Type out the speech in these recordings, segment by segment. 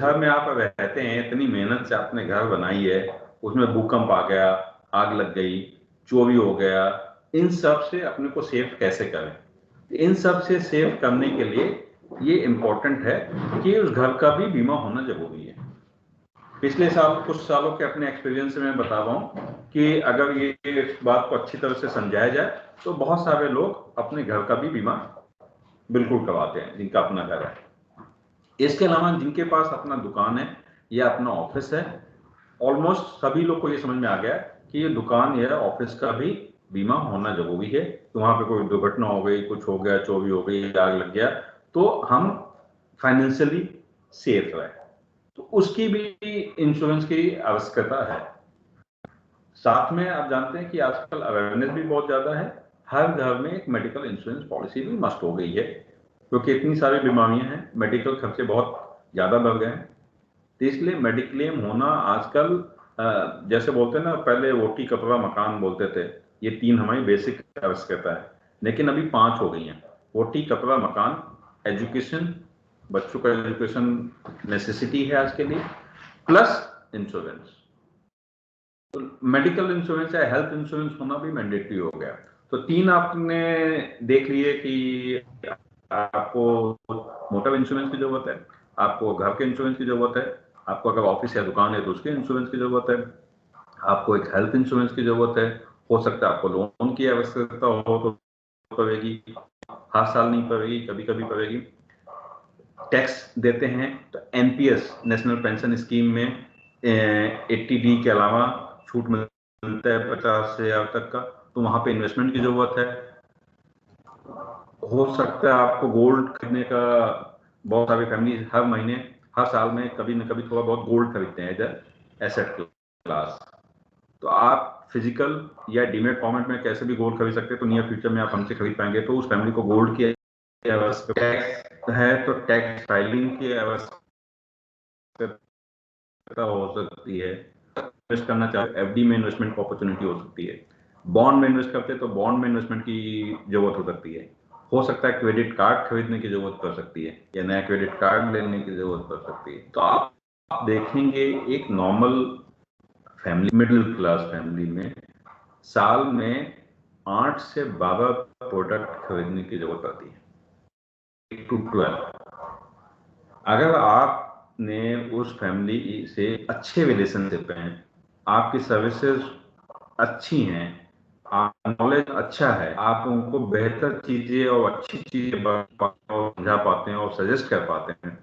घर में आप रहते हैं, इतनी मेहनत से आपने घर बनाई है, उसमें भूकंप आ गया, आग लग गई, चोरी हो गया, इन सब से अपने को सेफ कैसे करें? इन सब से सेव करने के लिए ये इम्पोर्टेंट है कि उस घर का भी बीमा होना जरूरी है। पिछले साल कुछ सालों के अपने एक्सपीरियंस से मैं बता रहा हूँ कि अगर ये इस बात को अच्छी तरह से समझाया जाए तो बहुत सारे लोग अपने घर का भी बीमा बिल्कुल करवाते हैं, जिनका अपना घर है। इसके अलावा जिनके पास अपना दुकान है या अपना ऑफिस है, ऑलमोस्ट सभी लोग को ये समझ में आ गया कि ये दुकान या ऑफिस का भी बीमा होना जरूरी है। तो वहां पे कोई दुर्घटना हो गई, कुछ हो गया, चोरी हो गई, आग लग गया, तो हम फाइनेंशियली सेफ रहे, तो उसकी भी इंश्योरेंस की आवश्यकता है। साथ में आप जानते हैं कि आजकल अवेयरनेस भी बहुत ज्यादा है, हर घर में एक मेडिकल इंश्योरेंस पॉलिसी भी मस्ट हो गई है, क्योंकि इतनी सारी बीमारियां हैं, मेडिकल खर्चे बहुत ज्यादा बढ़ गए हैं। तो इसलिए मेडिक्लेम होना आजकल, जैसे बोलते हैं ना, पहले रोटी कपड़ा मकान बोलते थे, ये तीन हमारी बेसिक आवश्यकता है, लेकिन अभी 5 हो गई हैं। रोटी कपड़ा मकान, एजुकेशन, बच्चों का एजुकेशन नेसेसिटी है आज के लिए, प्लस इंश्योरेंस। तो मेडिकल इंश्योरेंस या हेल्थ इंश्योरेंस होना भी मैंडेटरी हो गया। तो 3 आपने देख लिए कि आपको मोटर इंश्योरेंस की जरूरत है, आपको घर के इंश्योरेंस की जरूरत है, आपको अगर ऑफिस या दुकान है तो उसके इंश्योरेंस की जरूरत है, आपको एक हेल्थ इंश्योरेंस की जरूरत है, हो सकता है आपको लोन की आवश्यकता हो तो पड़ेगी, हर साल नहीं पड़ेगी, कभी कभी पड़ेगी। टैक्स देते हैं तो एनपीएस, नेशनल पेंशन स्कीम में 80D के अलावा छूट मिलता है 50,000 तक का, तो वहां पे इन्वेस्टमेंट की जरूरत है। हो सकता है आपको गोल्ड खरीदने का, बहुत सारी फैमिली हर महीने, हर साल में कभी न कभी थोड़ा बहुत गोल्ड खरीदते हैं एज एसेट क्लास। तो आप फिजिकल या डीमेट फॉर्मेट में कैसे भी गोल्ड खरीद सकते हैं, तो नियर फ्यूचर में आप हमसे खरीद पाएंगे, तो उस फैमिली को गोल्ड की आवश्यकता है, तो टैक्स फाइलिंग की आवश्यकता हो सकती है। इन्वेस्ट करना चाहे एफडी में इन्वेस्टमेंट अपॉर्चुनिटी हो सकती है, बॉन्ड में इन्वेस्ट करते हैं तो बॉन्ड में इन्वेस्टमेंट की जरूरत हो सकती है, हो सकता है क्रेडिट कार्ड खरीदने की जरूरत पड़ सकती है या नया क्रेडिट कार्ड लेने की जरूरत पड़ सकती है। तो आप देखेंगे एक normal family, middle class family में साल में 8 से 12 प्रोडक्ट खरीदने की जरूरत पड़ती है, 8 to 12। अगर आपने उस फैमिली से अच्छे रिलेशनशिप हैं, आपकी सर्विसेज अच्छी हैं, नॉलेज अच्छा है, आप उनको बेहतर चीजें और अच्छी चीजें समझा पाते हैं और सजेस्ट कर पाते हैं,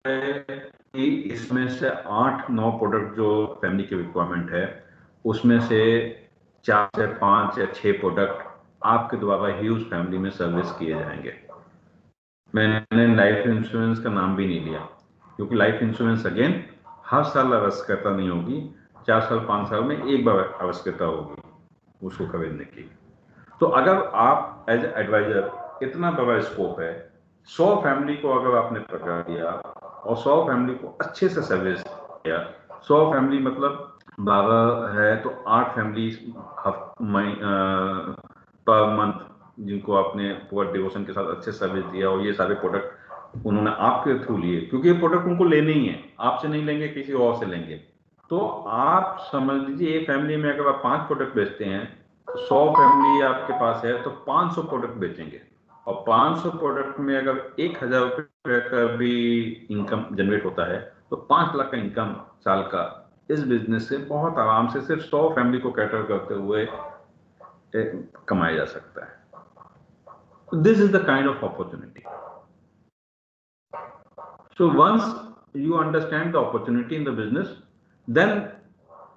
कि इसमें से 8-9 प्रोडक्ट जो फैमिली की रिक्वायरमेंट है, उसमें से 4 से 5 या 6 प्रोडक्ट आपके द्वारा ही उस फैमिली में सर्विस किए जाएंगे। मैंने लाइफ इंश्योरेंस का नाम भी नहीं लिया, क्योंकि लाइफ इंश्योरेंस अगेन हर साल आवश्यकता नहीं होगी, 4 साल 5 साल में एक बार आवश्यकता होगी उसको खरीदने की। तो अगर आप एज एडवाइजर, इतना बड़ा स्कोप है, 100 फैमिली को अगर आपने पकड़ दिया और 100 फैमिली को अच्छे से सर्विस किया, 100 फैमिली मतलब 12 है तो 8 फैमिली पर मंथ जिनको आपने पूरा डिवोशन के साथ अच्छे सर्विस दिया, और ये सारे प्रोडक्ट उन्होंने आपके थ्रू लिए, क्योंकि ये प्रोडक्ट उनको लेने ही है, आपसे नहीं लेंगे, किसी और से लेंगे। तो आप समझ लीजिए एक फैमिली में अगर आप 5 प्रोडक्ट बेचते हैं, 100 फैमिली आपके पास है तो 500 प्रोडक्ट बेचेंगे, और 500 प्रोडक्ट में अगर 1,000 रुपये का भी इनकम जनरेट होता है, तो 5 लाख का इनकम साल का इस बिजनेस से बहुत आराम से सिर्फ 100 फैमिली को कैटर करते हुए कमाया जा सकता है। This is the kind of opportunity. So once you understand the opportunity in the business, then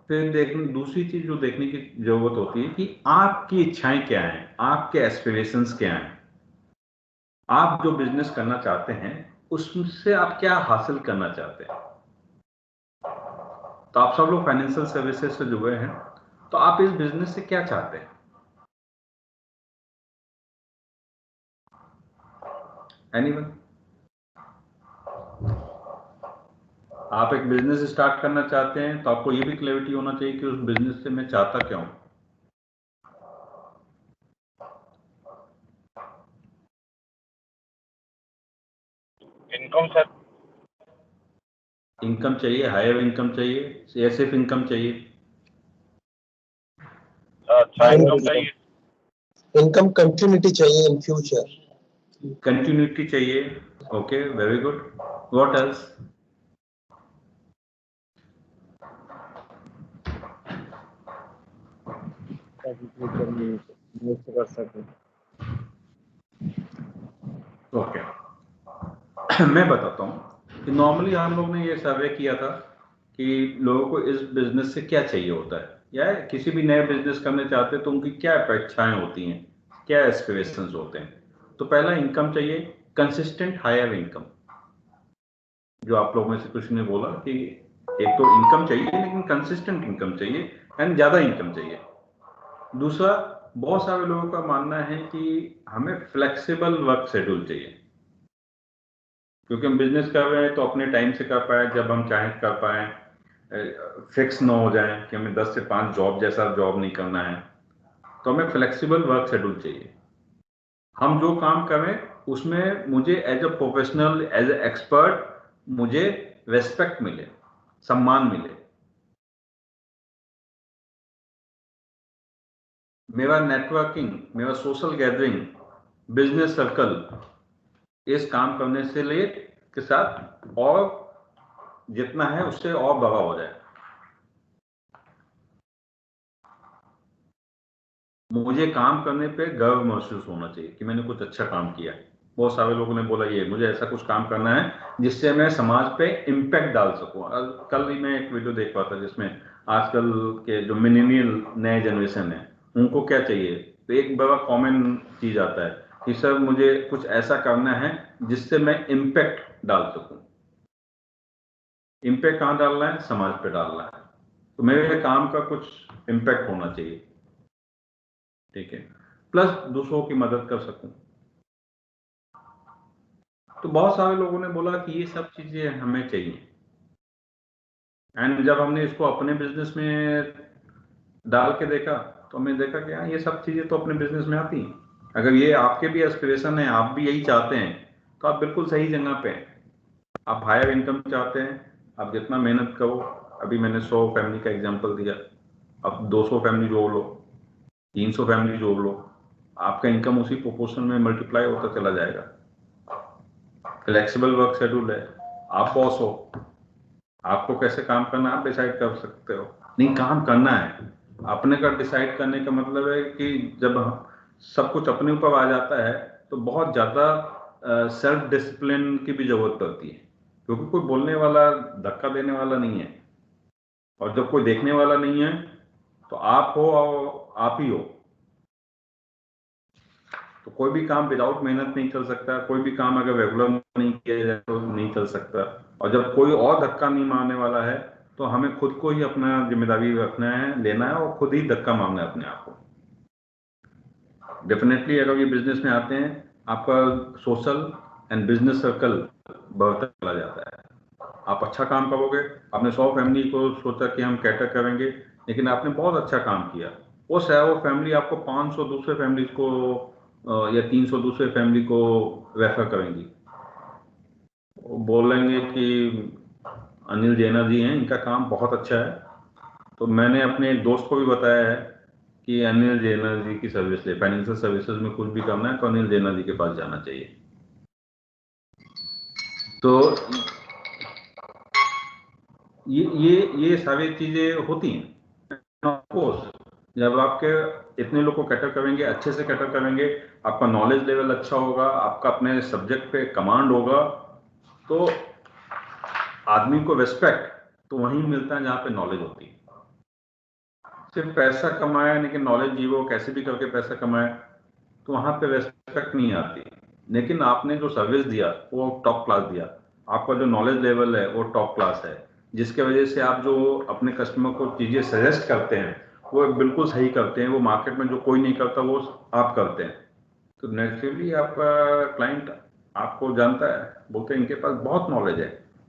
फिर देखने, दूसरी चीज जो देखने की जरूरत होती है कि आपकी इच्छाएं क्या हैं, आपके एस्पिरेशंस क्या हैं, आप जो बिजनेस करना चाहते हैं उससे आप क्या हासिल करना चाहते हैं। तो आप सब लोग फाइनेंशियल सर्विसेज से जुड़े हैं, तो आप इस बिजनेस से क्या चाहते हैं? एनीवन? आप एक बिजनेस स्टार्ट करना चाहते हैं तो आपको ये भी क्लैरिटी होना चाहिए कि उस बिजनेस से मैं चाहता क्या हूं। Income sir. इनकम चाहिए, हायर इनकम चाहिए या सिर्फ इनकम चाहिए? अच्छा, इनकम चाहिए। इनकम कंटिन्यूटी चाहिए इन फ्यूचर। कंटिन्यूटी चाहिए, okay, very good. What else? Future में इन्वेस्ट कर सके। ओके, मैं बताता हूँ कि नॉर्मली हम लोग ने ये सर्वे किया था कि लोगों को इस बिजनेस से क्या चाहिए होता है, या किसी भी नए बिजनेस करने चाहते हैं तो उनकी क्या अपेक्षाएं होती हैं, क्या एस्पिरेशंस होते हैं। तो पहला इनकम चाहिए, कंसिस्टेंट हायर इनकम। जो आप लोगों में से कुछ ने बोला कि एक तो इनकम चाहिए लेकिन कंसिस्टेंट इनकम चाहिए एंड ज्यादा इनकम चाहिए। दूसरा, बहुत सारे लोगों का मानना है कि हमें फ्लेक्सिबल वर्क शेड्यूल चाहिए, क्योंकि हम बिजनेस कर रहे हैं तो अपने टाइम से कर पाए, जब हम चाहें कर पाए, फिक्स ना हो जाए कि हमें 10 से 5 जॉब जैसा जॉब नहीं करना है। तो हमें फ्लेक्सिबल वर्क शेड्यूल चाहिए। हम जो काम करें उसमें मुझे as a professional, as a expert, मुझे रेस्पेक्ट मिले, सम्मान मिले। मेरा नेटवर्किंग, मेरा सोशल गैदरिंग, बिजनेस सर्कल इस काम करने से लिए के साथ और जितना है उससे और बड़ा हो जाए। मुझे काम करने पे गर्व महसूस होना चाहिए कि मैंने कुछ अच्छा काम किया। बहुत सारे लोगों ने बोला ये मुझे ऐसा कुछ काम करना है जिससे मैं समाज पे इम्पैक्ट डाल सकूं। कल ही मैं एक वीडियो देख पाया था जिसमें आजकल के जो मिलेनियल नए जनरेशन है उनको क्या चाहिए, तो एक बड़ा कॉमन चीज आता है कि सर मुझे कुछ ऐसा करना है जिससे मैं इम्पैक्ट डाल सकूं। इम्पैक्ट कहाँ डालना है? समाज पे डालना है। तो मेरे काम का कुछ इम्पैक्ट होना चाहिए, ठीक है, प्लस दूसरों की मदद कर सकूं। तो बहुत सारे लोगों ने बोला कि ये सब चीजें हमें चाहिए। एंड जब हमने इसको अपने बिजनेस में डाल के देखा तो हमने देखा कि हाँ ये सब चीजें तो अपने बिजनेस में आती हैं। अगर ये आपके भी एस्पिरेशन है, आप भी यही चाहते हैं, तो आप बिल्कुल सही जगह पे हैं। आप हायर इनकम चाहते हैं, आप जितना मेहनत करो, अभी मैंने 100 फैमिली का एग्जांपल दिया, अब 200 फैमिली जोड़ लो, 300 फैमिली जोड़ लो, आपका इनकम उसी प्रोपोर्शन में मल्टीप्लाई होता चला जाएगा। फ्लेक्सिबल वर्क शेड्यूल है, आप बॉस हो, आपको कैसे काम करना है आप डिसाइड कर सकते हो। नहीं, काम करना है अपने का। डिसाइड करने का मतलब है कि जब सब कुछ अपने ऊपर आ जाता है तो बहुत ज्यादा सेल्फ डिसिप्लिन की भी जरूरत पड़ती है, क्योंकि कोई बोलने वाला, धक्का देने वाला नहीं है। और जब कोई देखने वाला नहीं है तो आप हो और आप ही हो। तो कोई भी काम विदाउट मेहनत नहीं चल सकता, कोई भी काम अगर रेगुलर नहीं किया जाए तो नहीं चल सकता। और जब कोई और धक्का नहीं मारने वाला है तो हमें खुद को ही अपना जिम्मेदारी रखना है, लेना है और खुद ही धक्का मारना है अपने आप को। डेफिनेटली अगर ये बिजनेस में आते हैं, आपका सोशल एंड बिजनेस सर्कल बढ़ता चला जाता है। आप अच्छा काम करोगे। आपने 100 फैमिली को सोचा कि हम कैटर करेंगे, लेकिन आपने बहुत अच्छा काम किया, वो शायद वो फैमिली आपको 500 दूसरे फैमिली को या 300 दूसरे फैमिली को रेफर करेंगी। वो बोलेंगे कि अनिल जैना जी हैं, इनका काम बहुत अच्छा है। तो मैंने अपने एक दोस्त को भी बताया है कि अनिल जैना जी की सर्विस ले, फाइनेंशियल सर्विसेज में कुछ भी करना है तो अनिल जैना जी के पास जाना चाहिए। तो ये सारी चीजें होती हैं। ऑफकोर्स जब आपके इतने लोग को कैटर करेंगे, अच्छे से कैटर करेंगे, आपका नॉलेज लेवल अच्छा होगा, आपका अपने सब्जेक्ट पे कमांड होगा, तो आदमी को रिस्पेक्ट तो वहीं मिलता है जहां पे नॉलेज होती है। सिर्फ पैसा कमाया लेकिन नॉलेज जीरो, कैसे भी करके पैसा कमाया, तो वहां पे रेस्पेक्ट नहीं आती। लेकिन आपने जो सर्विस दिया वो टॉप क्लास दिया, आपका जो नॉलेज लेवल है वो टॉप क्लास है, जिसके वजह से आप जो अपने कस्टमर को चीजें सजेस्ट करते हैं वो बिल्कुल सही करते हैं। वो मार्केट में जो कोई नहीं करता वो आप करते हैं। तो नेचुरली आपका क्लाइंट आपको जानता है, बोलते हैं इनके पास बहुत नॉलेज है।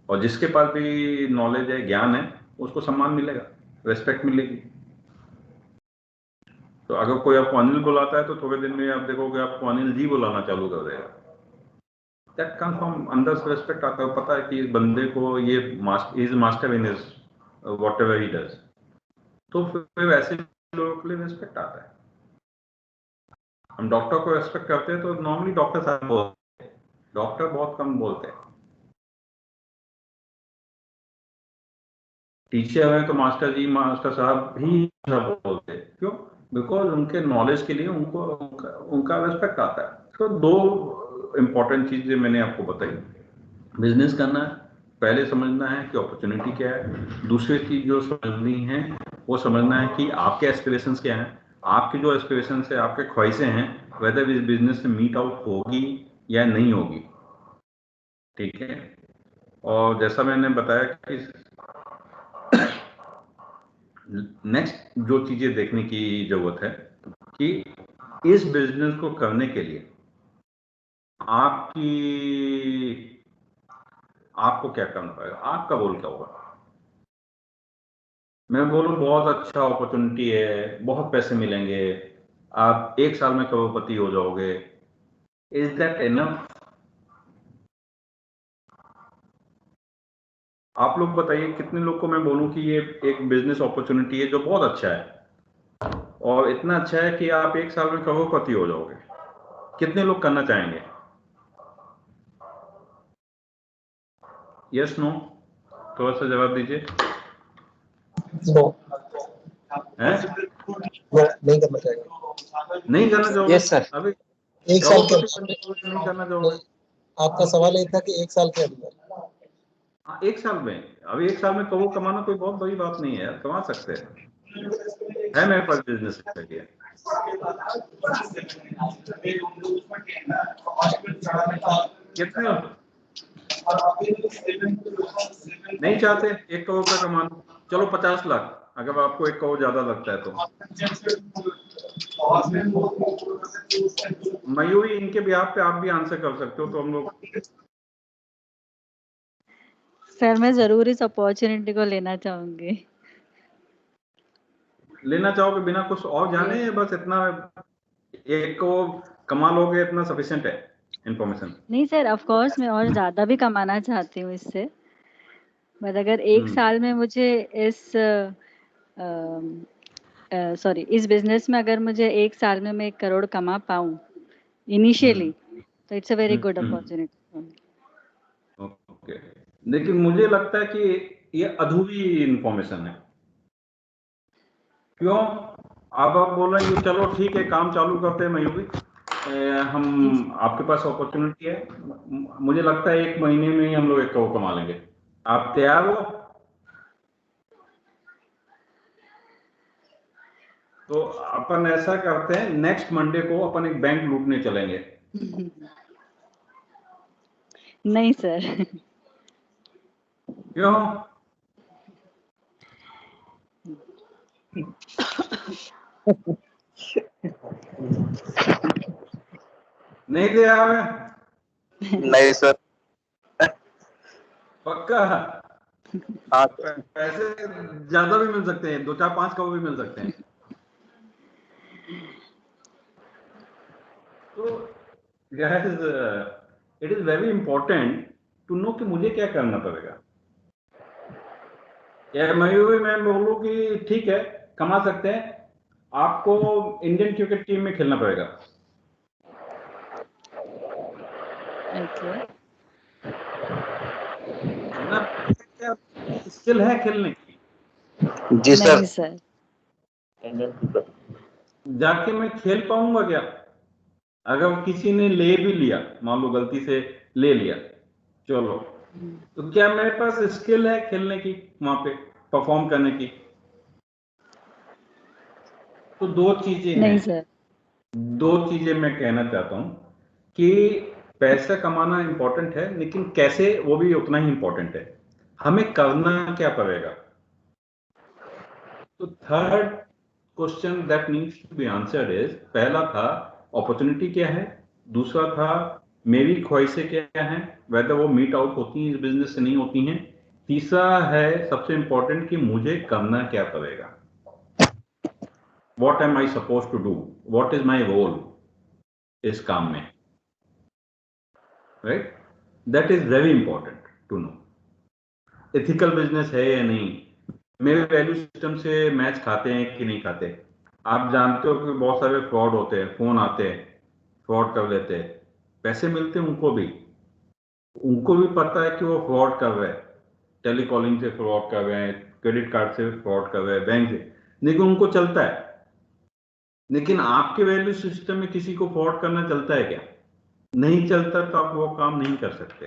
और जिसके पास भी नॉलेज है, ज्ञान है, उसको सम्मान मिलेगा, रेस्पेक्ट मिलेगी। तो अगर कोई आपको अनिल बुलाता है तो थोड़े दिन में आप देखोगे आपको अनिल जी बुलाना चालू कर देगा। दैट कम्स फ्रॉम अंदर से रिस्पेक्ट आता है, पता है कि इस बंदे को ये is master in his whatever he does, तो फिर वैसे लोगों के लिए रिस्पेक्ट आता है। हम डॉक्टर को रिस्पेक्ट करते हैं तो नॉर्मली डॉक्टर साहब बोलते हैं, डॉक्टर बहुत कम बोलते हैं। टीचर है तो मास्टर जी मास्टर साहब ही सब बोलते हैं, क्यों? बिकॉज उनके नॉलेज के लिए उनको उनका रिस्पेक्ट आता है। तो दो इंपॉर्टेंट चीजें मैंने आपको बताई। बिजनेस करना है, पहले समझना है कि अपॉर्चुनिटी क्या है। दूसरी चीज जो समझनी है वो समझना है कि आपके एस्पिरेशंस क्या हैं। आपके जो एस्पिरेशंस है, आपके ख्वाहिशें हैं, वेदर इस बिजनेस में मीट आउट होगी या नहीं होगी। ठीक है। और जैसा मैंने बताया कि नेक्स्ट जो चीजें देखने की जरूरत है कि इस बिजनेस को करने के लिए आपको क्या करना पड़ेगा, आपका रोल क्या होगा। मैं बोलूं बहुत अच्छा अपॉर्चुनिटी है, बहुत पैसे मिलेंगे, आप 1 साल में करोड़पति हो जाओगे, इज दैट इनफ? आप लोग बताइए कितने लोग को मैं बोलूं कि ये एक बिजनेस अपॉर्चुनिटी है जो बहुत अच्छा है और इतना अच्छा है कि आप 1 साल में करोड़पति हो जाओगे, कितने लोग करना चाहेंगे? Yes no? थोड़ा सा जवाब दीजिए। नो, हैं? नहीं करना चाहेंगे। नहीं करना चाहोगे? Yes sir. अभी 1 साल के करोड़पति बनने अंदर के लिए नहीं करना चाहोगे? आपका सवाल ये था कि 1 साल के अंदर। हाँ, 1 साल में, अभी 1 साल में करोड़ कमाना कोई बहुत बड़ी बात नहीं है यार, कमा सकते हैं। है मेरे पास बिजनेस आइडिया। कितने नहीं चाहते 1 करोड़ का कमाना? चलो 50 लाख, अगर आपको 1 करोड़ ज्यादा लगता है तो। मयूरी, इनके बिहाफ पे आप भी आंसर कर सकते हो तो हम लोग। सर मैं जरूर इस अपॉर्चुनिटी को लेना चाहूंगी। लेना चाहोगे बिना कुछ और जाने, या बस इतना 1 करोड़ कमा लोगे इतना सफिशिएंट है इंफॉर्मेशन? नहीं सर, ऑफ कोर्स मैं और ज्यादा भी कमाना चाहती हूँ इससे, बट अगर 1 साल में मुझे इस सॉरी इस बिजनेस में अगर मुझे 1 साल में मैं 1 करोड़ कमा पाऊँ इनिशियली, तो it's a very good opportunity. Okay, लेकिन मुझे लगता है कि ये अधूरी इंफॉर्मेशन है। क्यों? अब आप बोल रहे हैं कि चलो ठीक है काम चालू करते हैं मयूरी, हम आपके पास अपॉर्चुनिटी है, मुझे लगता है 1 महीने में ही हम लोग 1 करोड़ कमा लेंगे, आप तैयार हो? तो अपन ऐसा करते हैं, नेक्स्ट मंडे को अपन एक बैंक लूटने चलेंगे। नहीं सर। क्यों? नहीं तैयार है? नहीं सर। पक्का? हाँ पैसे ज्यादा भी मिल सकते हैं, 2 4 5 करोड़ भी मिल सकते हैं। तो guys, it is very important to know कि मुझे क्या करना पड़ेगा। या मैं बोलूं कि ठीक है कमा सकते हैं, आपको इंडियन क्रिकेट टीम में खेलना पड़ेगा। ओके। खेलना क्या स्किल है खेलने की? जी सर। नहीं सर। जाके मैं खेल पाऊंगा क्या? अगर किसी ने ले भी लिया, मान लो गलती से ले लिया, चलो, तो क्या मेरे पास स्किल है खेलने की, वहां पे परफॉर्म करने की? तो दो चीजें हैं, नहीं सर। दो चीजें मैं कहना चाहता हूं कि पैसा कमाना इंपॉर्टेंट है, लेकिन कैसे वो भी उतना ही इंपॉर्टेंट है, हमें करना क्या पड़ेगा। तो third question that needs to be answered is, पहला था अपॉर्चुनिटी क्या है, दूसरा था मेरी ख्वाहिशें क्या हैं, वेदर वो मीट आउट होती हैं इस बिजनेस से नहीं होती हैं, तीसरा है सबसे इंपॉर्टेंट कि मुझे करना क्या पड़ेगा, what am I suppose to do, what is my role इस काम में, right? That is very important to know. Ethical business है या नहीं, मेरे वैल्यू सिस्टम से मैच खाते हैं कि नहीं खाते। आप जानते हो कि बहुत सारे फ्रॉड होते हैं, फोन आते हैं, फ्रॉड कर लेते हैं, पैसे मिलते हैं उनको भी पता है कि वो फ्रॉड कर रहे हैं, टेलीकॉलिंग से फ्रॉड कर रहे हैं, क्रेडिट कार्ड से फ्रॉड कर रहे हैं, बैंक से, लेकिन उनको चलता है। लेकिन आपके वैल्यू सिस्टम में किसी को फ्रॉड करना चलता है क्या? नहीं चलता, तो आप वो काम नहीं कर सकते।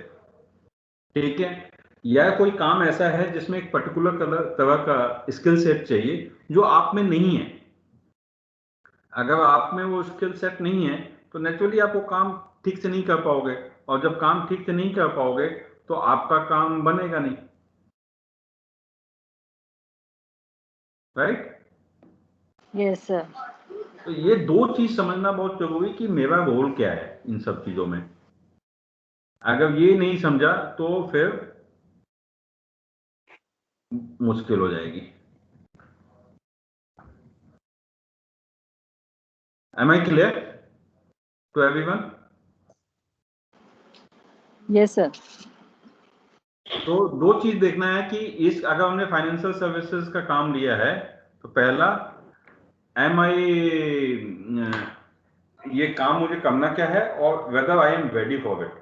ठीक है, या कोई काम ऐसा है जिसमें एक पर्टिकुलर तरह का स्किल सेट चाहिए जो आप में नहीं है। अगर आप में वो स्किल सेट नहीं है तो नेचुरली आप वो काम ठीक से नहीं कर पाओगे, और जब काम ठीक से नहीं कर पाओगे तो आपका काम बनेगा नहीं। राइट? Yes sir. तो ये दो चीज समझना बहुत जरूरी कि मेरा रोल क्या है इन सब चीजों में। अगर ये नहीं समझा तो फिर मुश्किल हो जाएगी। Am I clear to everyone? Yes sir. तो दो चीज देखना है कि इस अगर हमने फाइनेंशियल सर्विसेज का काम लिया है तो पहला, एम आई ये काम मुझे करना क्या है और weather I am ready for it.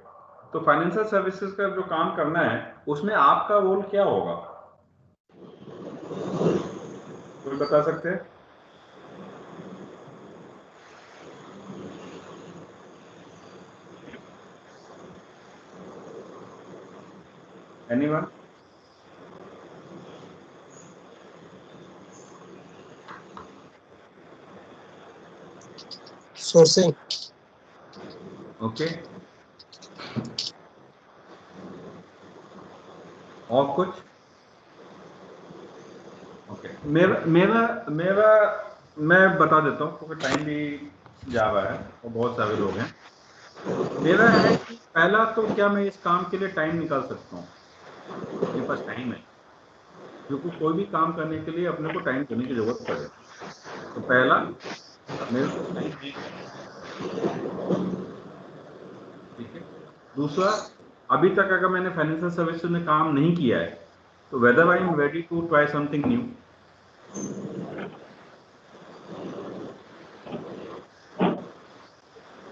तो फाइनेंशियल सर्विसेज का जो काम करना है उसमें आपका रोल क्या होगा, कोई बता सकते हैं? एनीवन? Sourcing. ओके, और कुछ? ओके, मेरा मेरा मेरा मैं बता देता हूँ क्योंकि टाइम भी जा रहा है और बहुत सारे लोग हैं। मेरा है कि पहला तो क्या मैं इस काम के लिए टाइम निकाल सकता हूँ, मेरे पास टाइम है, क्योंकि कोई भी काम करने के लिए अपने को टाइम देने की जरूरत पड़े। तो पहला, मेरे पास टाइम है। ठीक है। दूसरा, अभी तक अगर मैंने फाइनेंशियल सर्विसेज में काम नहीं किया है तो whether I am ready to try something new.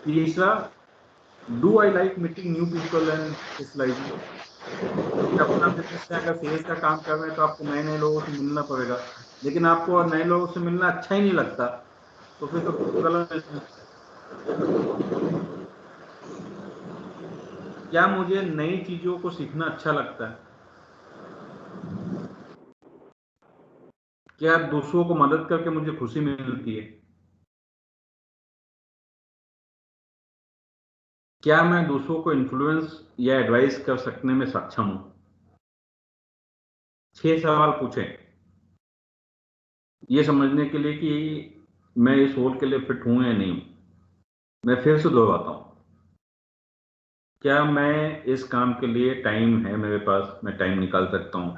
तीसरा, do I like meeting new people and socialising. अपना बिजनेस में अगर सेल्स का काम कर रहे हैं तो आपको नए नए लोगों से मिलना पड़ेगा, लेकिन आपको नए लोगों से मिलना अच्छा ही नहीं लगता तो फिर तो गलत बिजनेस है। क्या मुझे नई चीजों को सीखना अच्छा लगता है? क्या दूसरों को मदद करके मुझे खुशी मिलती है? क्या मैं दूसरों को इन्फ्लुएंस या एडवाइस कर सकने में सक्षम हूं? 6 सवाल पूछें ये समझने के लिए कि मैं इस रोल के लिए फिट हूं या नहीं। मैं फिर से दोहराता हूं, क्या मैं इस काम के लिए टाइम है मेरे पास, मैं टाइम निकाल सकता हूं,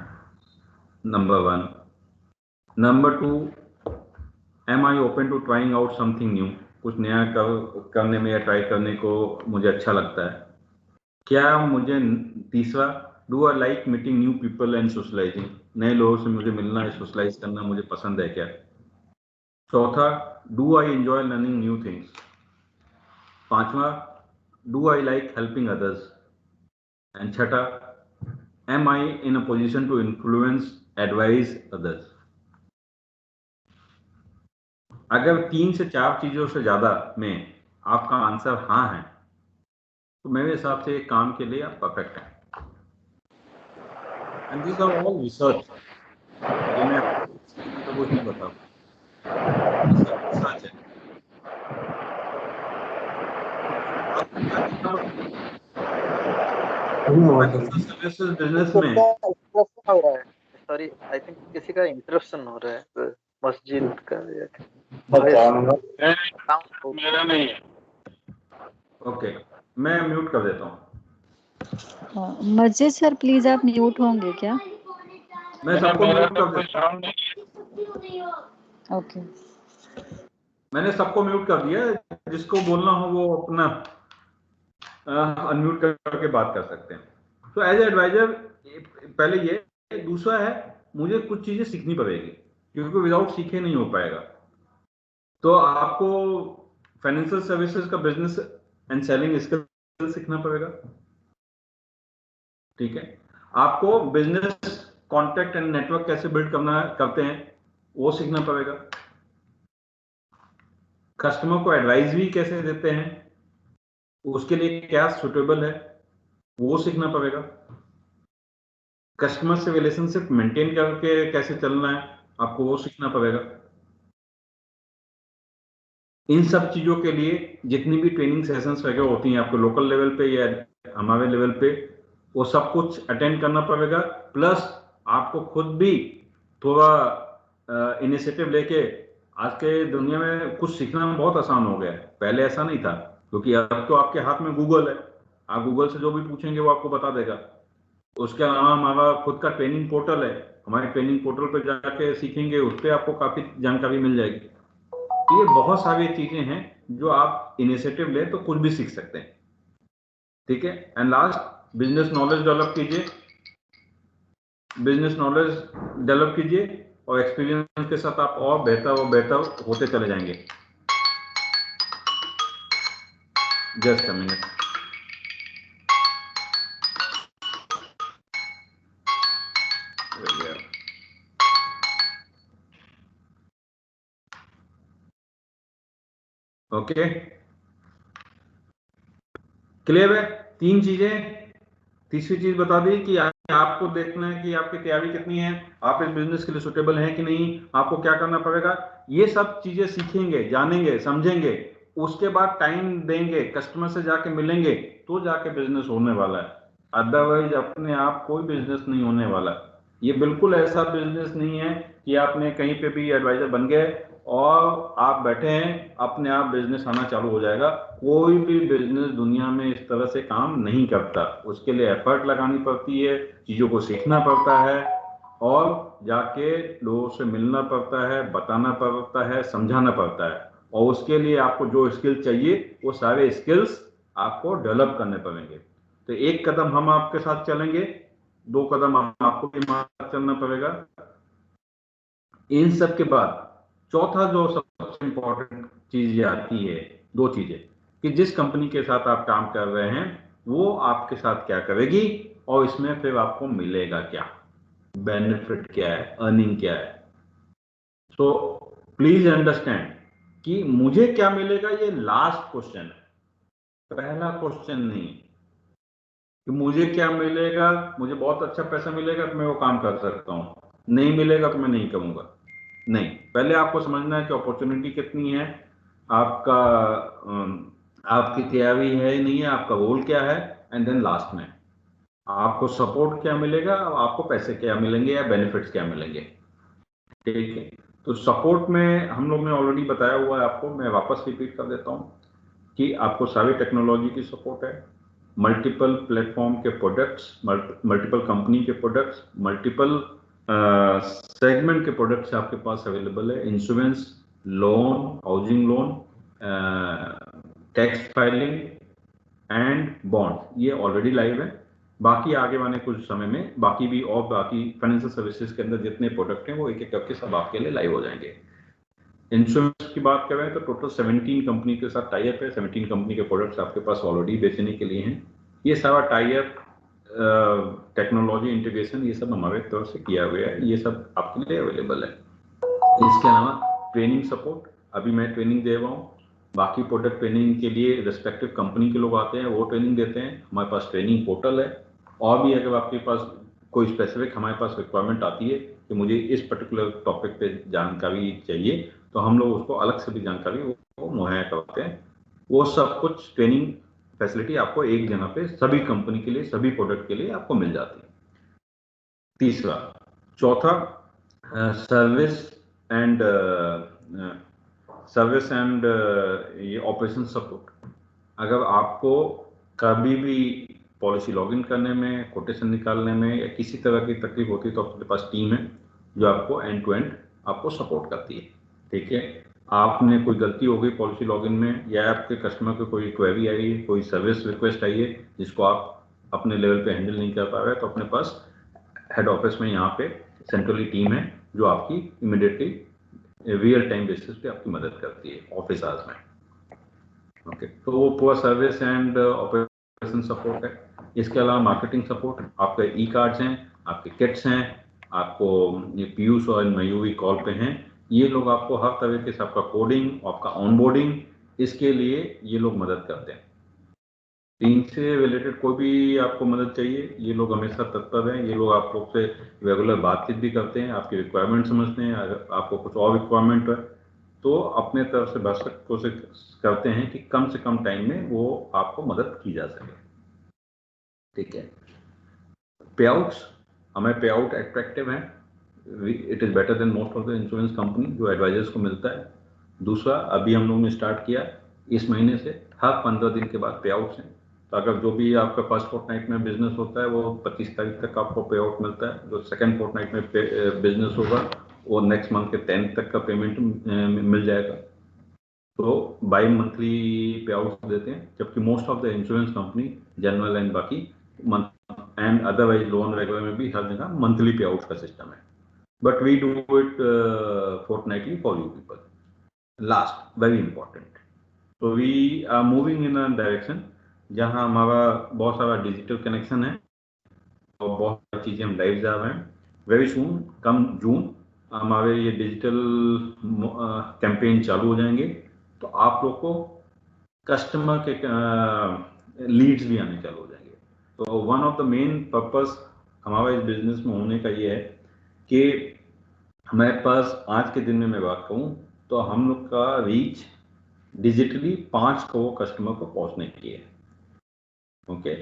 number 1। Number 2, am I open to trying out something new, कुछ नया करने में या ट्राई करने को मुझे अच्छा लगता है। क्या मुझे, तीसरा, do I like meeting new people and socialising, नए लोगों से मुझे मिलना, सोशलाइज करना मुझे पसंद है क्या? चौथा, do I enjoy learning new things. पांचवा, do I like helping others. And छठा, am I in a position to influence advice others. अगर 3 से 4 चीजों से ज्यादा में आपका आंसर हाँ है तो मेरे हिसाब से एक काम के लिए आप परफेक्ट हैं। And this are all research, ये मैं तो कुछ नहीं बताऊं, रिसर्च है। सर्विसेज बिजनेस में इंटरप्शन हो रहा है, सॉरी आई थिंक किसी का इंटरप्शन हो रहा है मस्जिद का मेरा नहीं है। ओके, मैं म्यूट कर देता हूँ। मस्जिद सर प्लीज आप म्यूट होंगे क्या? मैं सबको म्यूट कर देता हूँ। ओके। मैंने सबको म्यूट कर दिया, जिसको बोलना हो वो अपना अनम्यूट करके बात कर सकते हैं। तो एज एडवाइजर पहले ये, दूसरा है मुझे कुछ चीजें सीखनी पड़ेगी, क्योंकि विदाउट सीखे नहीं हो पाएगा। तो आपको फाइनेंशियल सर्विसेज का बिजनेस एंड सेलिंग स्किल सीखना पड़ेगा, ठीक है। आपको बिजनेस कॉन्टेक्ट एंड नेटवर्क कैसे बिल्ड करते हैं वो सीखना पड़ेगा। कस्टमर को एडवाइस भी कैसे देते हैं, उसके लिए क्या सुटेबल है वो सीखना पड़ेगा। कस्टमर से रिलेशनशिप मेंटेन करके कैसे चलना है आपको वो सीखना पड़ेगा। इन सब चीजों के लिए जितनी भी ट्रेनिंग सेशंस वगैरह होती हैं आपको लोकल लेवल पे या हमारे लेवल पे, वो सब कुछ अटेंड करना पड़ेगा। प्लस आपको खुद भी थोड़ा इनिशिएटिव लेके, आज के दुनिया में कुछ सीखना बहुत आसान हो गया है, पहले ऐसा नहीं था, क्योंकि अब तो आपके हाथ में गूगल है, आप गूगल से जो भी पूछेंगे वो आपको बता देगा। उसके अलावा हमारा खुद का ट्रेनिंग पोर्टल है, हमारे ट्रेनिंग पोर्टल पर जाके सीखेंगे, उस पर आपको काफी जानकारी मिल जाएगी। तो ये बहुत सारी चीजें हैं जो आप इनिशिएटिव ले तो कुछ भी सीख सकते हैं, ठीक है। And last, business knowledge develop कीजिए, बिजनेस नॉलेज डेवलप कीजिए, और एक्सपीरियंस के साथ आप और बेहतर होते चले जाएंगे। Just a minute. Okay, clear है? तीन चीजें। तीसरी चीज बता दी कि आपको देखना है कि आपकी तैयारी कितनी है, आप इस बिजनेस के लिए सुटेबल हैं कि नहीं, आपको क्या करना पड़ेगा। ये सब चीजें सीखेंगे, जानेंगे, समझेंगे, उसके बाद टाइम देंगे, कस्टमर से जाके मिलेंगे, तो जाके बिजनेस होने वाला है। अदरवाइज अपने आप कोई बिजनेस नहीं होने वाला। ये बिल्कुल ऐसा बिजनेस नहीं है कि आपने कहीं पे भी एडवाइजर बन गए और आप बैठे हैं अपने आप बिजनेस आना चालू हो जाएगा। कोई भी बिजनेस दुनिया में इस तरह से काम नहीं करता, उसके लिए एफर्ट लगानी पड़ती है, चीजों को सीखना पड़ता है, और जाके लोगों से मिलना पड़ता है, बताना पड़ता है, समझाना पड़ता है, और उसके लिए आपको जो स्किल चाहिए वो सारे स्किल्स आपको डेवलप करने पड़ेंगे। तो एक कदम हम आपके साथ चलेंगे, 2 कदम आपको भी हमारे साथ चलना पड़ेगा। इन सब के बाद चौथा जो सबसे इंपॉर्टेंट चीज ये आती है, 2 चीजें, कि जिस कंपनी के साथ आप काम कर रहे हैं वो आपके साथ क्या करेगी, और इसमें फिर आपको मिलेगा क्या, बेनिफिट क्या है, अर्निंग क्या है। सो प्लीज अंडरस्टैंड कि मुझे क्या मिलेगा ये लास्ट क्वेश्चन है, पहला क्वेश्चन नहीं कि मुझे क्या मिलेगा, मुझे बहुत अच्छा पैसा मिलेगा तो मैं वो काम कर सकता हूं, नहीं मिलेगा तो मैं नहीं करूंगा। नहीं, पहले आपको समझना है कि अपॉर्चुनिटी कितनी है, आपका आपकी तैयारी है नहीं है, आपका रोल क्या है, एंड देन लास्ट में आपको सपोर्ट क्या मिलेगा, और आपको पैसे क्या मिलेंगे या बेनिफिट्स क्या मिलेंगे, ठीक है। तो सपोर्ट में हम लोग ने ऑलरेडी बताया हुआ है आपको, मैं वापस रिपीट कर देता हूँ कि आपको सारी टेक्नोलॉजी की सपोर्ट है, मल्टीपल प्लेटफॉर्म के प्रोडक्ट्स, मल्टीपल कंपनी के प्रोडक्ट्स, मल्टीपल सेगमेंट के प्रोडक्ट्स आपके पास अवेलेबल है, insurance, loan, housing loan, tax filing and bond, ये ऑलरेडी लाइव है। बाकी आगे वाले कुछ समय में बाकी भी और बाकी फाइनेंशियल सर्विसेज के अंदर जितने प्रोडक्ट हैं वो एक एक करके सब आपके लिए लाइव हो जाएंगे। इंश्योरेंस की बात करें तो टोटल 17 कंपनी के साथ टाई अप है, 17 कंपनी के प्रोडक्ट्स आपके पास ऑलरेडी बेचने के लिए हैं। ये सारा टाई अप, टेक्नोलॉजी इंटीग्रेशन, ये सब हमारे तरफ से किया हुआ है, ये सब आपके लिए अवेलेबल है। इसके अलावा ट्रेनिंग सपोर्ट, अभी मैं ट्रेनिंग दे रहा हूँ, बाकी प्रोडक्ट ट्रेनिंग के लिए रिस्पेक्टिव कंपनी के लोग आते हैं, वो ट्रेनिंग देते हैं, हमारे पास ट्रेनिंग पोर्टल है। और भी अगर आपके पास कोई स्पेसिफिक हमारे पास रिक्वायरमेंट आती है कि मुझे इस पर्टिकुलर टॉपिक पे जानकारी चाहिए, तो हम लोग उसको अलग से भी जानकारी वो मुहैया करते हैं। वो सब कुछ ट्रेनिंग फैसिलिटी आपको एक जगह पे सभी कंपनी के लिए, सभी प्रोडक्ट के लिए आपको मिल जाती है। तीसरा, चौथा, सर्विस एंड ये ऑपरेशन सपोर्ट। अगर आपको कभी भी पॉलिसी लॉगिन करने में, कोटेशन निकालने में या किसी तरह की तकलीफ होती है तो आपके पास टीम है जो आपको एंड टू एंड आपको सपोर्ट करती है, ठीक है। आपने कोई गलती हो गई पॉलिसी लॉगिन में, या आपके कस्टमर को कोई क्वेरी आई है, कोई सर्विस रिक्वेस्ट आई है जिसको आप अपने लेवल पे हैंडल नहीं कर पा रहे, तो अपने पास हेड ऑफिस में यहाँ पे सेंट्रली टीम है जो आपकी इमीडिएटली रियल टाइम बेसिस पे आपकी मदद करती है ऑफिस आवर्स में। ओके, तो वो पूरा सर्विस एंड ऑपरेशन सपोर्ट है। इसके अलावा मार्केटिंग सपोर्ट, आपके ई कार्ड्स हैं, आपके किट्स हैं, आपको ये पीयूष और मयूरी कॉल पे हैं, ये लोग आपको हर तरीके से आपका कोडिंग, आपका ऑनबोर्डिंग, इसके लिए ये लोग मदद करते हैं। टीम से रिलेटेड कोई भी आपको मदद चाहिए, ये लोग हमेशा तत्पर हैं। ये लोग आप लोग से रेगुलर बातचीत भी करते हैं, आपकी रिक्वायरमेंट समझते हैं। अगर आपको कुछ और रिक्वायरमेंट है तो अपने तरफ से भरसक कोशिश करते हैं कि कम से कम टाइम में वो आपको मदद की जा सके। ठीक है। पे आउट्स, हमें पे आउट अट्रैक्टिव है, it is better than most of the insurance company जो एडवाइजर्स को मिलता है। दूसरा, अभी हम लोगों ने स्टार्ट किया इस महीने से, हर 15 दिन के बाद पे आउट्स हैं। तो अगर जो भी आपका फर्स्ट फोर्टनाइट में बिजनेस होता है वो 25 तारीख तक आपको पे आउट मिलता है। जो सेकंड फोर्टनाइट में बिजनेस होगा वो नेक्स्ट मंथ के 10 तक का पेमेंट मिल जाएगा। तो बाई मंथली पे आउट देते हैं, जबकि most of the insurance company general and बाकी मंथ एंड अदरवाइज लोन वगैरह में भी हर जगह मंथली पे आउट का सिस्टम है, but we do it fortnightly for you people. Last, very important, तो we are moving in a direction जहां हमारा बहुत सारा डिजिटल कनेक्शन है और बहुत सारी चीज़ें हम लाइव जा रहे हैं। वेरी सून, कम जून, हमारे ये डिजिटल कैंपेन चालू हो जाएंगे, तो आप लोग को कस्टमर के लीड्स भी आने चालू हो जाएंगे। तो one of the main purpose हमारा इस बिजनेस में होने का ये है कि हमारे पास आज के दिन में मैं बात कहूँ तो हम लोग का रीच डिजिटली 5 करोड़ कस्टमर को पहुंचने की है। ओके,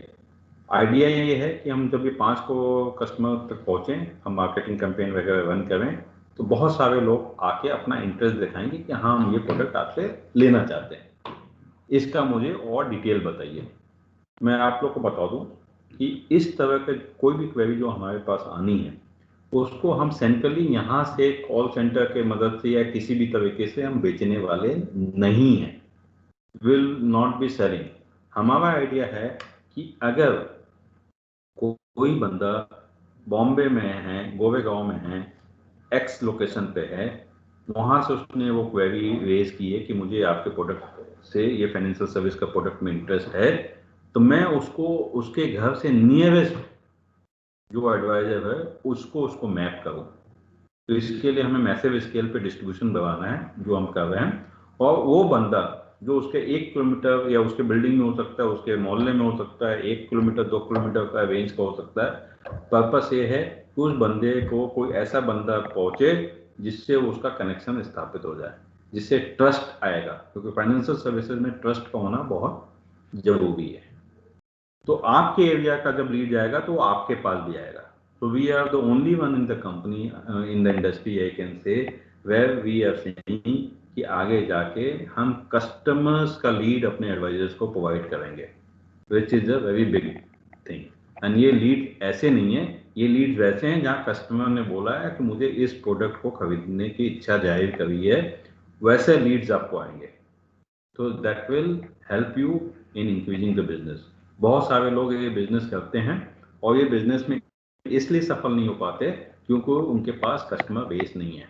आइडिया ये है कि हम जब ये 5 करोड़ कस्टमर तक पहुंचे, हम मार्केटिंग कैंपेन वगैरह रन करें, तो बहुत सारे लोग आके अपना इंटरेस्ट दिखाएंगे कि हाँ हम ये प्रोडक्ट आपसे लेना चाहते हैं, इसका मुझे और डिटेल बताइए। मैं आप लोग को बता दूं कि इस तरह के कोई भी क्वेरी जो हमारे पास आनी है उसको हम सेंट्रली यहाँ से कॉल सेंटर के मदद से या किसी भी तरीके से हम बेचने वाले नहीं हैं, विल नॉट बी सेलिंग। हमारा आइडिया है कि अगर कोई बंदा बॉम्बे में है, गोरेगांव में है, एक्स लोकेशन पे है, वहां से उसने वो क्वेरी रेज की है कि मुझे आपके प्रोडक्ट से ये फाइनेंशियल सर्विस का प्रोडक्ट में इंटरेस्ट है, तो मैं उसको उसके घर से नियरेस्ट जो एडवाइजर है उसको मैप करूं। तो इसके लिए हमें मैसिव स्केल पे डिस्ट्रीब्यूशन बनाना है जो हम कर रहे हैं, और वो बंदा जो उसके 1 किलोमीटर या उसके बिल्डिंग में हो सकता है, उसके मोहल्ले में हो सकता है, 1 किलोमीटर 2 किलोमीटर का रेंज का हो सकता है। पर्पस ये है कि उस बंदे को कोई ऐसा बंदा पहुंचे जिससे उसका कनेक्शन स्थापित हो जाए, जिससे ट्रस्ट आएगा, क्योंकि फाइनेंशियल सर्विसेज में ट्रस्ट का होना बहुत जरूरी है। तो आपके एरिया का जब लीड जाएगा तो आपके पास भी आएगा। तो we are the only one in the company in the industry, I can say, where we are seeing कि आगे जाके हम कस्टमर्स का लीड अपने एडवाइजर्स को प्रोवाइड करेंगे, which is a very big thing. And ये लीड ऐसे नहीं है, ये लीड वैसे हैं जहाँ कस्टमर ने बोला है कि मुझे इस प्रोडक्ट को खरीदने की इच्छा जाहिर करी है, वैसे लीड्स आपको आएंगे। तो that will help you in increasing the business. बहुत सारे लोग ये बिजनेस करते हैं और ये बिजनेस में इसलिए सफल नहीं हो पाते क्योंकि उनके पास कस्टमर बेस नहीं है।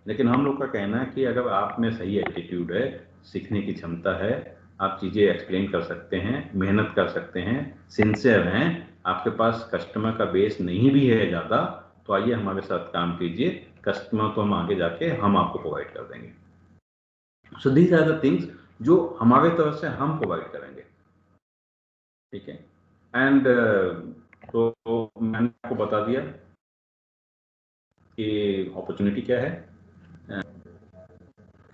लेकिन हम लोग का कहना है कि अगर आप में सही एटीट्यूड है, सीखने की क्षमता है, आप चीज़ें एक्सप्लेन कर सकते हैं, मेहनत कर सकते हैं, सिंसियर हैं, आपके पास कस्टमर का बेस नहीं भी है ज़्यादा, तो आइए हमारे साथ काम कीजिए। कस्टमर तो हम आगे जाके हम आपको प्रोवाइड कर देंगे। So these are the things जो हमारे तरफ से हम प्रोवाइड करेंगे। ठीक है। एंड तो मैंने आपको बता दिया कि अपॉर्चुनिटी क्या है।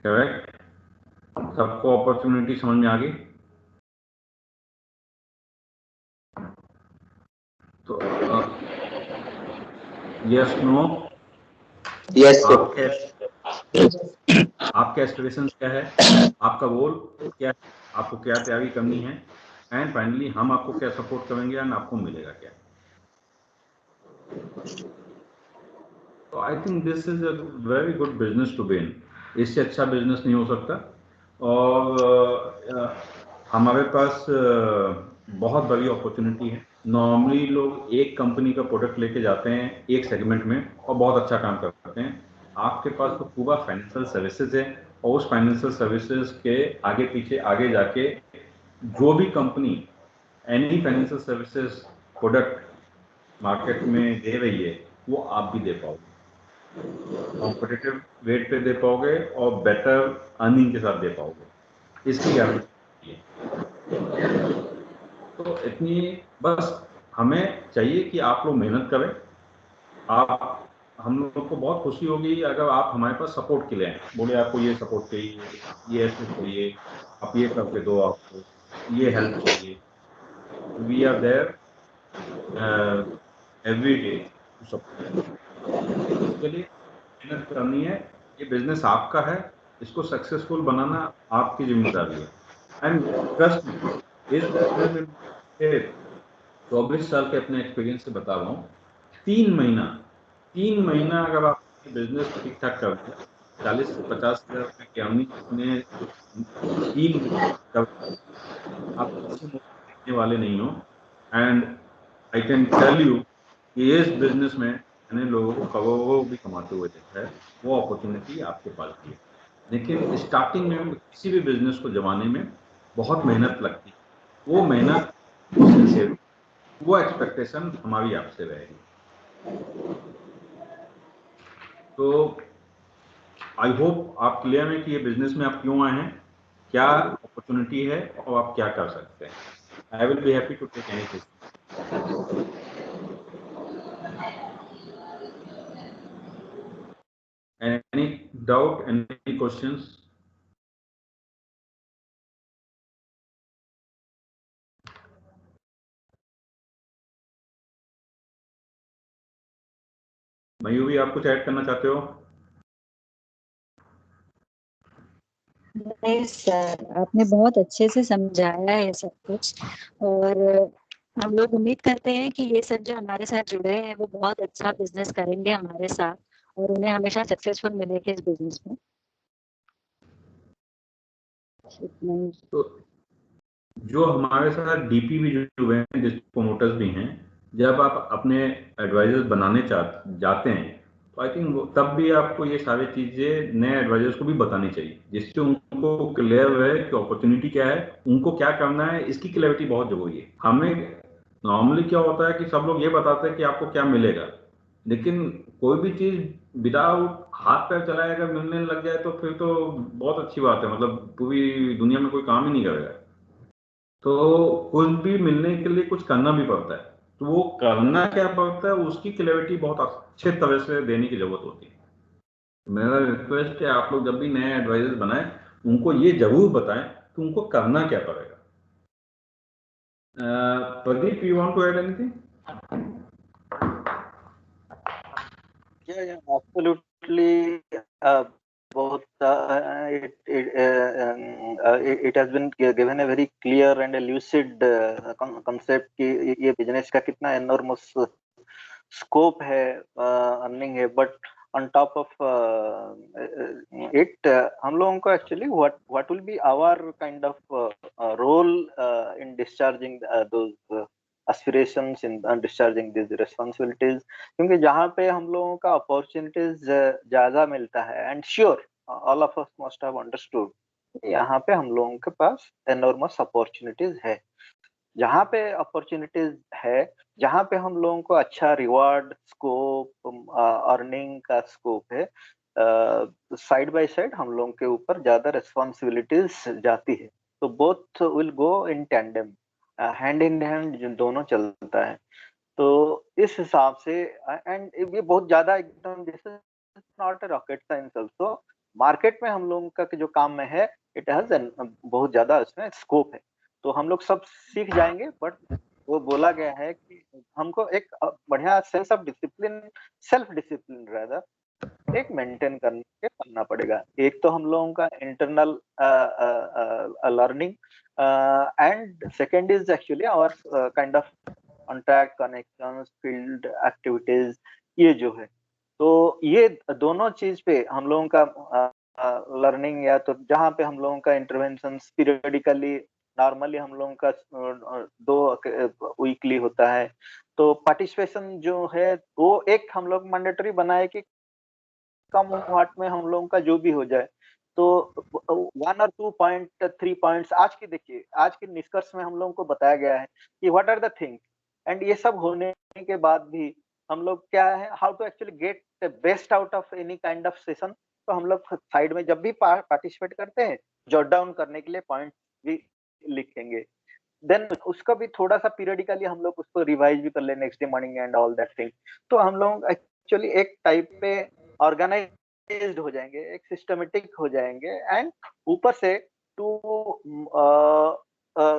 करेक्ट, सबको अपॉर्चुनिटी समझ में आ गई? तो यस नो, Yes, sir. आपके एस्पिरेशंस क्या है, आपका गोल क्या है, आपको क्या तैयारी करनी है, एंड फाइनली हम आपको क्या सपोर्ट करेंगे एंड आपको मिलेगा क्या। तो I think this is a very good business to be in. इससे अच्छा बिजनेस नहीं हो सकता। और हमारे पास बहुत बड़ी अपॉर्चुनिटी है। नॉर्मली लोग एक कंपनी का प्रोडक्ट लेके जाते हैं एक सेगमेंट में और बहुत अच्छा काम करते हैं। आपके पास तो पूरा फाइनेंशियल सर्विसेज है, और उस फाइनेंशियल सर्विसेज के आगे पीछे आगे जाके जो भी company any financial services product market में दे रही है वो आप भी दे पाओगे, कॉम्पिटिटिव रेट पे दे पाओगे और बेटर अर्निंग के साथ दे पाओगे, इसकी गारंटी है। तो इतनी बस हमें चाहिए कि आप लोग मेहनत करें। आप हम लोग को बहुत खुशी होगी अगर आप हमारे पास सपोर्ट के लिए आए, बोले आपको ये सपोर्ट चाहिए, ये ऐसे चाहिए, आप ये करके दो, आपको ये हेल्प चाहिए। We are there every day to support. इसके लिए मेहनत करनी है। ये बिजनेस आपका है, इसको सक्सेसफुल बनाना आपकी जिम्मेदारी है। एंड ट्रस्ट इस बिजनेस में 24 साल के अपने एक्सपीरियंस से बता रहा हूँ, 3 महीना अगर आप बिजनेस ठीक ठाक कर दिया, 40 से 50 हजार रुपए की अर्निंग अपने 3 आप किसी में देखने वाले नहीं हो। And I can tell you कि इस बिजनेस में मैंने लोगों को करोड़ों भी कमाते हुए देखा है। वो अपॉर्चुनिटी आपके पास भी है, लेकिन स्टार्टिंग में किसी भी बिजनेस को जमाने में बहुत मेहनत लगती है। वो मेहनत, वो सिंसियर, वो एक्सपेक्टेशन हमारी आपसे रहेगी। तो आई होप आप क्लियर हैं कि ये बिजनेस में आप क्यों आए हैं, क्या अपॉर्चुनिटी है और आप क्या कर सकते हैं। I will be happy to take any question. Any doubt, any questions? Mayuri, आप कुछ ऐड करना चाहते हो? नहीं सर, आपने बहुत अच्छे से समझाया है सब कुछ, और हम लोग उम्मीद करते हैं कि ये सब जो हमारे साथ जुड़े हैं वो बहुत अच्छा बिजनेस करेंगे हमारे साथ, और उन्हें हमेशा सक्सेसफुल मिलेगा इस बिजनेस में। तो जो हमारे साथ डीपी भी जुड़े हैं, डिस्ट्रिक्ट प्रोमोटर्स भी हैं, जब आप अपने एडवाइजर्स बनाने जाते हैं तो आई थिंक तब भी आपको ये सारी चीजें नए एडवाइजर्स को भी बतानी चाहिए, जिससे उनको क्लियर रहे कि अपॉर्चुनिटी क्या है, उनको क्या करना है। इसकी क्लैरिटी बहुत जरूरी है। हमें नॉर्मली क्या होता है कि सब लोग ये बताते हैं कि आपको क्या मिलेगा, लेकिन कोई भी चीज विदाउट हाथ पैर चलाए अगर मिलने लग जाए तो फिर तो बहुत अच्छी बात है, मतलब पूरी दुनिया में कोई काम ही नहीं करेगा। तो कुछ भी मिलने के लिए कुछ करना भी पड़ता है, तो वो करना क्या पड़ता है उसकी क्लैरिटी बहुत अच्छे तरह से देने की जरूरत होती है। मेरा रिक्वेस्ट है आप लोग जब भी नए एडवाइजर्स बनाएं उनको ये जरूर बताएं कि उनको करना क्या पड़ेगा। Pradeep, you want to add anything? Yeah, absolutely. Both it has been given a very clear and a lucid concept कि ये बिजनेस का कितना enormous स्कोप है, अर्निंग है, but on top of it हम लोगों को actually what will be our kind of role in discharging those aspirations in discharging these responsibilities, क्योंकि जहाँ पे हम लोगों का अपॉर्चुनिटीज ज्यादा मिलता है, and sure all of us must have understood यहाँ पे हम लोगों के पास एनॉर्मस अपॉर्चुनिटीज है। जहाँ पे अपॉर्चुनिटीज है, जहाँ पे हम लोगों को अच्छा रिवार्ड स्कोप, अर्निंग का स्कोप है, साइड बाय साइड हम लोगों के ऊपर ज्यादा रिस्पॉन्सिबिलिटीज जाती है। तो both will go in tandem, hand in hand दोनों चलता है। तो इस हिसाब से, एंड ये बहुत ज्यादा एकदम, this is not a rocket science also, market में हम लोगों का जो काम में है इट हैज बहुत ज्यादा इसमें स्कोप है। तो हम लोग सब सीख जाएंगे, बट वो बोला गया है कि हमको एक बढ़िया sense of discipline, self discipline rather एक मेंटेन करना पड़ेगा। एक तो हम लोगों का internal learning, and second is actually our kind of contact, connections, field activities, ये जो है। तो ये दोनों चीज पे हम लोगों का लर्निंग या तो जहाँ पे हम लोगों का इंटरवेंशन पीरियडिकली नॉर्मली हम लोगों का 2 वीकली होता है, तो पार्टिसिपेशन जो है वो एक हम लोग मैंडेटरी बनाए कि कम वाट में हम लोगों का जो भी हो जाए। तो 1 और 2 पॉइंट 3 पॉइंट्स आज की देखिए, आज के निष्कर्ष में हम लोगों को बताया गया है कि what are the things, and ये सब होने के बाद भी हम लोग क्या है, how to actually get the best out of any kind of session. तो हम लोग साइड में जब भी पार्टिसिपेट करते हैं, जॉट डाउन करने के लिए पॉइंट भी लिखेंगे। देन उसका भी थोड़ा-सा पीरियडिकली हम लोग उसको रिवाइज भी कर ले next day morning and all that thing. तो हम लोग एक्चुअली एक टाइप पे ऑर्गेनाइज्ड हो जाएंगे, एक सिस्टमैटिक हो जाएंगे, एंड ऊपर से to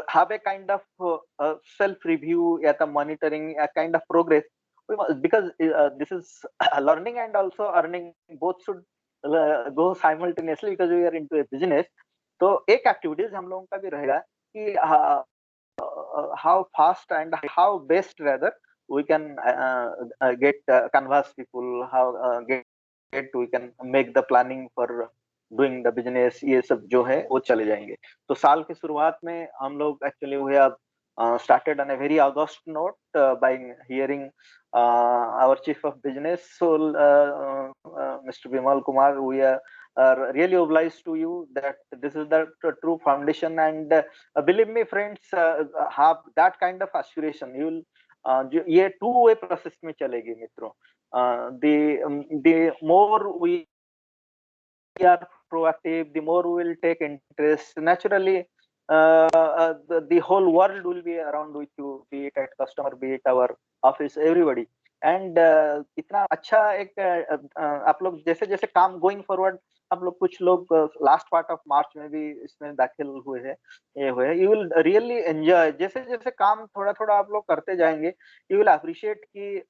have a kind of self review या the monitoring a kind of progress, because this is learning and also earning both should go simultaneously because we are into a business। तो एक activities हम लोगों का भी रहेगा कि how fast and how best rather we can get canvas people, how we can make the planning for doing the business, ये सब जो है वो चले जाएंगे। तो साल की शुरुआत में हम लोग actually we have started on a very august note by hearing our chief of business, so Mr. Bimal Kumar, we are really obliged to you that this is the true foundation, and believe me friends, have that kind of aspiration, you will ये 2-way process में चलेगी मित्रों। the more we are proactive, the more we will take interest. Naturally, the whole world will be around with you, be it at customer, be it our office, everybody. And इतना अच्छा एक आप लोग जैसे जैसे काम गोइंग फॉरवर्ड, आप लोग कुछ लोग लास्ट पार्ट ऑफ मार्च में भी इसमें दाखिल हुए हैं, ये हुए, यू विल रियली एंजॉय। जैसे जैसे काम थोड़ा थोड़ा आप लोग करते जाएंगे, यू विल अप्रिशिएट कि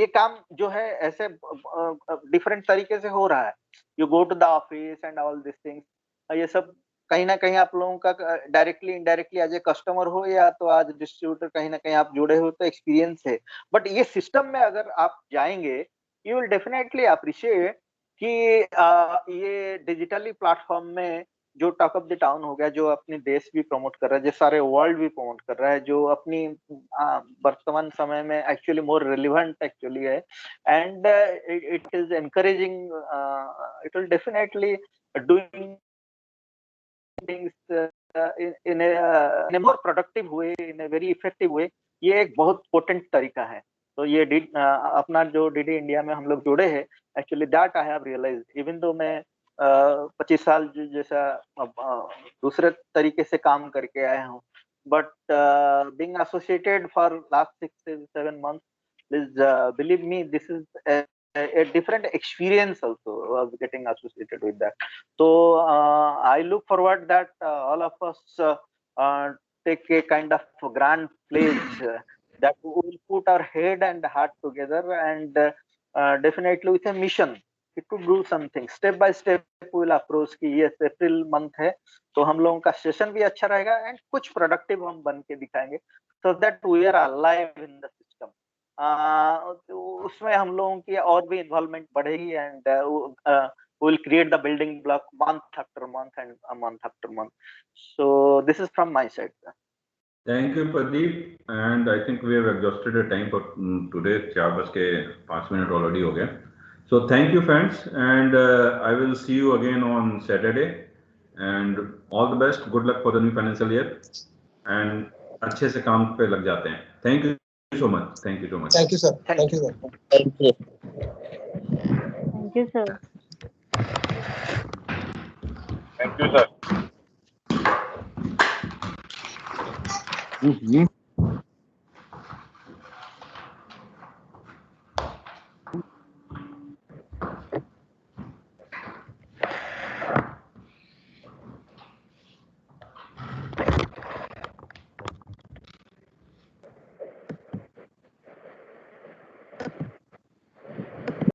ये काम जो है ऐसे डिफरेंट तरीके से हो रहा है। You go to the office and all this things, ये सब कहीं ना कहीं आप लोगों का directly indirectly as a customer हो या तो आज डिस्ट्रीब्यूटर कहीं ना कहीं आप जुड़े हो, तो एक्सपीरियंस है। बट ये सिस्टम में अगर आप जाएंगे, यू विल डेफिनेटली अप्रिशिएट कि ये डिजिटली प्लेटफॉर्म में जो टॉक ऑफ द टाउन हो गया, जो अपने देश भी प्रमोट कर रहा है, जो सारे वर्ल्ड भी प्रमोट कर रहा है, जो अपनी वर्तमान समय में एक्चुअली मोर रिलेवेंट एक्चुअली है, and it is encouraging, it will definitely doing things in a more productive way, in a very effective way। ये एक बहुत पोटेंट तरीका है। तो ये अपना जो डीडी इंडिया में हम लोग जुड़े हैं, actually that I have realised, even though मैं 25 साल जैसा दूसरे तरीके से काम करके आया हूँ, but being associated for last 6-7 months, please believe me, this is a different experience also of getting associated with that। So I look forward that all of us take a kind of grand pledge that we will put our head and heart together, and definitely with a mission to do something step by step। we will approach कि ये April month है, तो हम लोगों का session भी अच्छा रहेगा एंड कुछ प्रोडक्टिव हम बन के दिखाएंगे, so that we are alive in the system। तो उसमें हम लोगों की और भी इन्वॉल्वमेंट बढ़ेगी, and will create the building block month after month and month after month। So this is from my side। Thank you, Pradeep, and I think we have exhausted the time for today। 4:05 already हो गया। So thank you friends, and I will see you again on Saturday, and all the best, good luck for the new financial year, and अच्छे से काम पे लग जाते हैं। Thank you so much, thank you so much। Thank you, sir. Thank you, sir. Thank you. Thank you, sir. Thank you, sir।